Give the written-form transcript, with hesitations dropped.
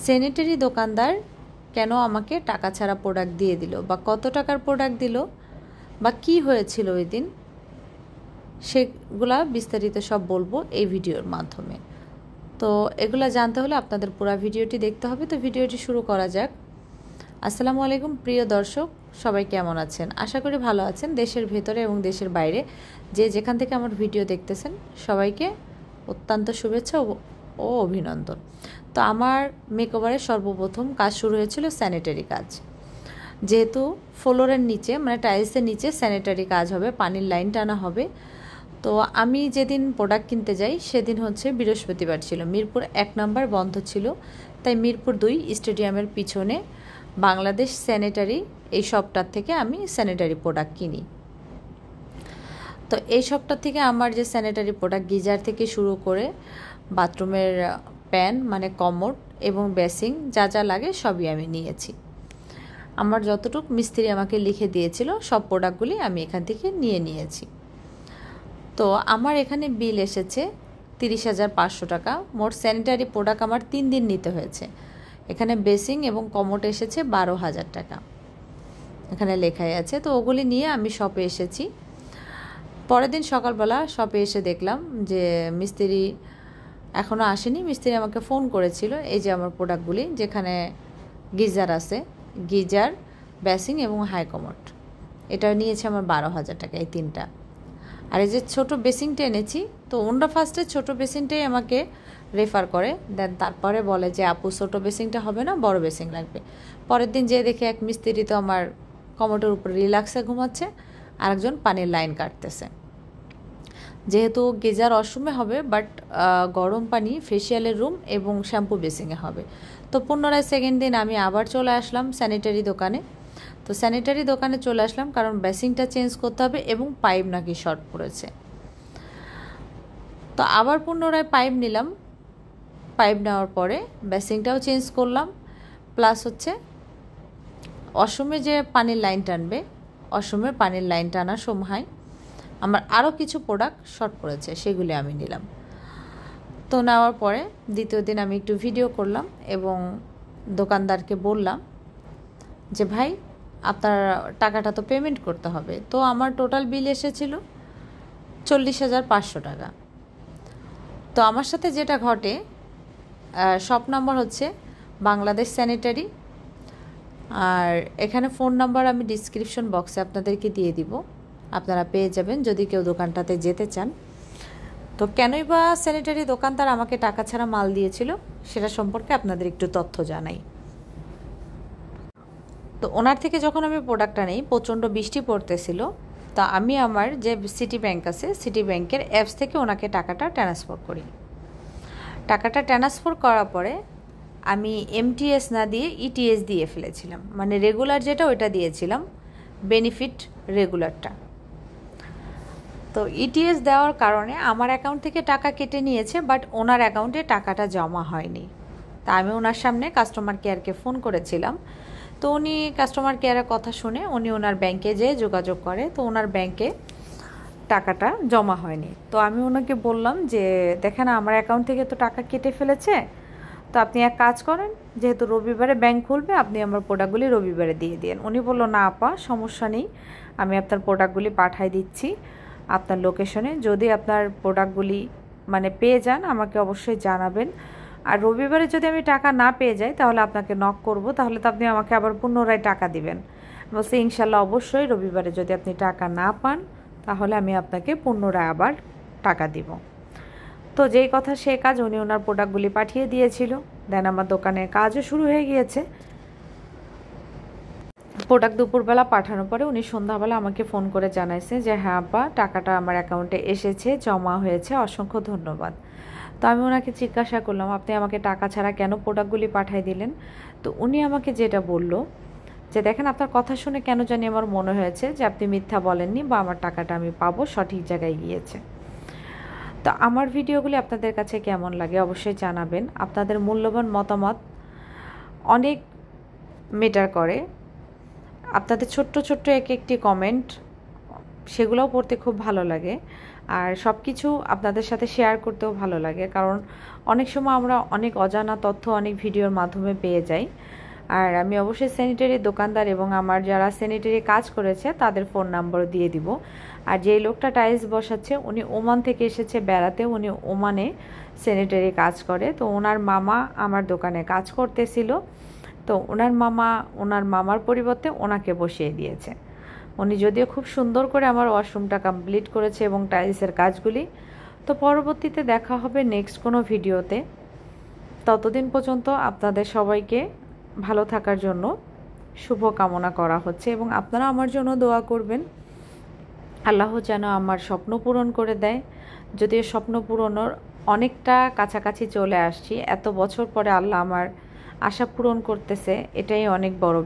Sanitary দোকানদার কেন আমাকে টাকা ছাড়া প্রোডাক্ট দিয়ে দিল, বা কত টাকার প্রোডাক্ট দিল, বা কি হয়েছিল ওই দিন, সেগুলা বিস্তারিত সব বলবো এই ভিডিওর মাধ্যমে। তো এগুলা জানতে হলে আপনাদের পুরো ভিডিওটি দেখতে হবে। তো ভিডিওটি শুরু করা যাক। আসসালামু আলাইকুম প্রিয় দর্শক, সবাই কেমন আছেন? আশা করি ভালো আছেন। দেশের ভেতরে এবং দেশের বাইরে যে যেখান থেকে আমার ভিডিও দেখতেছেন সবাইকে অত্যন্ত শুভেচ্ছা ও অভিনন্দন। তো আমার মেকওভারের সর্বপ্রথম কাজ শুরু হয়েছিল স্যানিটারি কাজ। যেহেতু ফ্লোরের নিচে মানে টাইলসের নিচে স্যানিটারি কাজ হবে, পানির লাইন টানা হবে। তো আমি যেদিন প্রোডাক্ট কিনতে যাই সেদিন হচ্ছে বৃহস্পতিবার ছিল, মিরপুর 1 নম্বর বন্ধ ছিল, তাই মিরপুর 2 স্টেডিয়ামের পিছনে বাংলাদেশ স্যানিটারি এই শপটার থেকে আমি স্যানিটারি প্রোডাক্ট কিনি। তো এই শপটার থেকে আমার যে স্যানিটারি প্রোডাক্ট গিজার থেকে শুরু করে বাথরুমের প্যান মানে কমোড এবং বেসিং যা যা লাগে সবই আমি নিয়েছি। আমার যতটুকু মিস্ত্রি আমাকে লিখে দিয়েছিল সব প্রোডাক্টগুলি আমি এখান থেকে নিয়েছি। তো আমার এখানে বিল এসেছে 30,500 টাকা। মোট স্যানিটারি প্রোডাক্ট আমার 3 দিন নিতে হয়েছে। এখানে বেসিং এবং কমোড এসেছে 12,000 টাকা, এখানে লেখাই আছে। তো ওগুলি নিয়ে আমি শপে এসেছি। পরের দিন সকালবেলা শপে এসে দেখলাম যে মিস্ত্রি এখনও আসেনি। মিস্ত্রি আমাকে ফোন করেছিল এই যে আমার প্রোডাক্টগুলি, যেখানে গিজার আছে, গিজার, বেসিং এবং হাই কমোড, এটা নিয়েছে আমার 12,000 টাকা এই তিনটা। আর এই যে ছোটো বেসিংটা এনেছি, তো ওনরা ফার্স্টে ছোটো বেসিংটাই আমাকে রেফার করে, দেন তারপরে বলে যে আপু ছোটো বেসিংটা হবে না, বড় বেসিং লাগবে। পরের দিন যেয়ে দেখি এক মিস্ত্রি তো আমার কমোডের উপর রিল্যাক্সে ঘুমাচ্ছে, আরেকজন পানির লাইন কাটতেছে। যেহেতু গিজার ওয়াশরুমে হবে, বাট গরম পানি ফেসিয়ালের রুম এবং শ্যাম্পু বেসিংয়ে হবে। তো পুনরায় সেকেন্ড দিন আমি আবার চলে আসলাম স্যানিটারি দোকানে। তো স্যানিটারি দোকানে চলে আসলাম কারণ বেসিংটা চেঞ্জ করতে হবে এবং পাইপ নাকি শর্ট পড়েছে। তো আবার পুনরায় পাইপ নিলাম। পাইপ নেওয়ার পরে বেসিংটাও চেঞ্জ করলাম, প্লাস হচ্ছে ওয়াশরুমে যে পানির লাইন টানবে, ওয়াশরুমের পানির লাইন টানার সময় আমার আরও কিছু প্রোডাক্ট শর্ট পড়েছে, সেগুলি আমি নিলাম। তো নেওয়ার পরে দ্বিতীয় দিন আমি একটু ভিডিও করলাম এবং দোকানদারকে বললাম যে ভাই আপনার টাকাটা তো পেমেন্ট করতে হবে। তো আমার টোটাল বিল এসেছিল 40,500 টাকা। তো আমার সাথে যেটা ঘটে, শপ নাম্বার হচ্ছে বাংলাদেশ স্যানিটারি, আর এখানে ফোন নাম্বার আমি ডিসক্রিপশন বক্সে আপনাদেরকে দিয়ে দিব, আপনারা পেয়ে যাবেন যদি কেউ দোকানটাতে যেতে চান। তো কেনই বা স্যানিটারি দোকানদার আমাকে টাকা ছাড়া মাল দিয়েছিল সেটা সম্পর্কে আপনাদের একটু তথ্য জানাই। তো ওনার থেকে যখন আমি প্রোডাক্টটা নেই, প্রচণ্ড বৃষ্টি পড়তেছিল, তা আমি আমার যে সিটি ব্যাংক আছে, সিটি ব্যাংকের অ্যাপস থেকে ওনাকে টাকাটা ট্রান্সফার করি। টাকাটা ট্রান্সফার করার পরে আমি এমটিএস না দিয়ে ইটিএস দিয়ে ফেলেছিলাম, মানে রেগুলার যেটা ওইটা দিয়েছিলাম, বেনিফিট রেগুলারটা। তো ইটিএস দেওয়ার কারণে আমার অ্যাকাউন্ট থেকে টাকা কেটে নিয়েছে, বাট ওনার অ্যাকাউন্টে টাকাটা জমা হয়নি। তা আমি ওনার সামনে কাস্টমার কেয়ারকে ফোন করেছিলাম। তো উনি কাস্টমার কেয়ারের কথা শুনে উনি ওনার ব্যাংকে যেয়ে যোগাযোগ করে। তো ওনার ব্যাংকে টাকাটা জমা হয়নি। তো আমি ওনাকে বললাম যে দেখেন আমার অ্যাকাউন্ট থেকে তো টাকা কেটে ফেলেছে, তো আপনি এক কাজ করেন, যেহেতু রবিবারে ব্যাংক খুলবে আপনি আমার প্রোডাক্টগুলি রবিবারে দিয়ে দিন। উনি বললো না আপা সমস্যা নেই, আমি আপনার প্রোডাক্টগুলি পাঠিয়ে দিচ্ছি আপনার লোকেশনে। যদি আপনার প্রোডাক্টগুলি মানে পেয়ে যান আমাকে অবশ্যই জানাবেন, আর রবিবারে যদি আমি টাকা না পেয়ে যাই তাহলে আপনাকে নক করব, তাহলে তো আপনি আমাকে আবার পুনরায় টাকা দিবেন। বলছে ইনশাল্লাহ অবশ্যই, রবিবারে যদি আপনি টাকা না পান তাহলে আমি আপনাকে পুনরায় আবার টাকা দিব। তো যেই কথা সে কাজ, উনি ওনার প্রোডাক্টগুলি পাঠিয়ে দিয়েছিল। দেন আমার দোকানের কাজও শুরু হয়ে গিয়েছে। প্রোডাক্ট দুপুরবেলা পাঠানোর পরে উনি সন্ধ্যাবেলা আমাকে ফোন করে জানাইছে যে হ্যাঁ আপা টাকাটা আমার অ্যাকাউন্টে এসেছে, জমা হয়েছে, অসংখ্য ধন্যবাদ। তো আমি ওনাকে জিজ্ঞাসা করলাম আপনি আমাকে টাকা ছাড়া কেন প্রোডাক্টগুলি পাঠিয়ে দিলেন? তো উনি আমাকে যেটা বলল যে দেখেন আপনার কথা শুনে কেন জানি আমার মনে হয়েছে যে আপনি মিথ্যা বলেননি, বা আমার টাকাটা আমি পাবো, সঠিক জায়গায় গিয়েছে। তো আমার ভিডিওগুলি আপনাদের কাছে কেমন লাগে অবশ্যই জানাবেন। আপনাদের মূল্যবান মতামত অনেক ম্যাটার করে। আপনাদের ছোট্ট ছোট্ট এক একটি কমেন্ট, সেগুলোও পড়তে খুব ভালো লাগে। আর সব কিছু আপনাদের সাথে শেয়ার করতেও ভালো লাগে, কারণ অনেক সময় আমরা অনেক অজানা তথ্য অনেক ভিডিওর মাধ্যমে পেয়ে যাই। আর আমি অবশ্যই স্যানিটারি দোকানদার এবং আমার যারা স্যানিটারি কাজ করেছে তাদের ফোন নাম্বার দিয়ে দিব। আর যেই লোকটা টাইলস বসাচ্ছে উনি ওমান থেকে এসেছে বেড়াতে, উনি ওমানে স্যানিটারি কাজ করে। তো ওনার মামা আমার দোকানে কাজ করতেছিল, তো ওনার মামার পরিবর্তে ওনাকে বসিয়ে দিয়েছে। উনি যদিও খুব সুন্দর করে আমার ওয়াশরুমটা কমপ্লিট করেছে এবং টাইলসের কাজগুলি। তো পরবর্তীতে দেখা হবে নেক্সট কোনো ভিডিওতে। ততদিন পর্যন্ত আপনাদের সবাইকে ভালো থাকার জন্য শুভ কামনা করা হচ্ছে এবং আপনারা আমার জন্য দোয়া করবেন, আল্লাহ যেন আমার স্বপ্ন পূরণ করে দেয়। যদিও স্বপ্ন পূরণের অনেকটা কাছাকাছি চলে আসছি, এত বছর পরে আল্লাহ আমার আশা পূরণ করতেছে, এটাই অনেক বড়।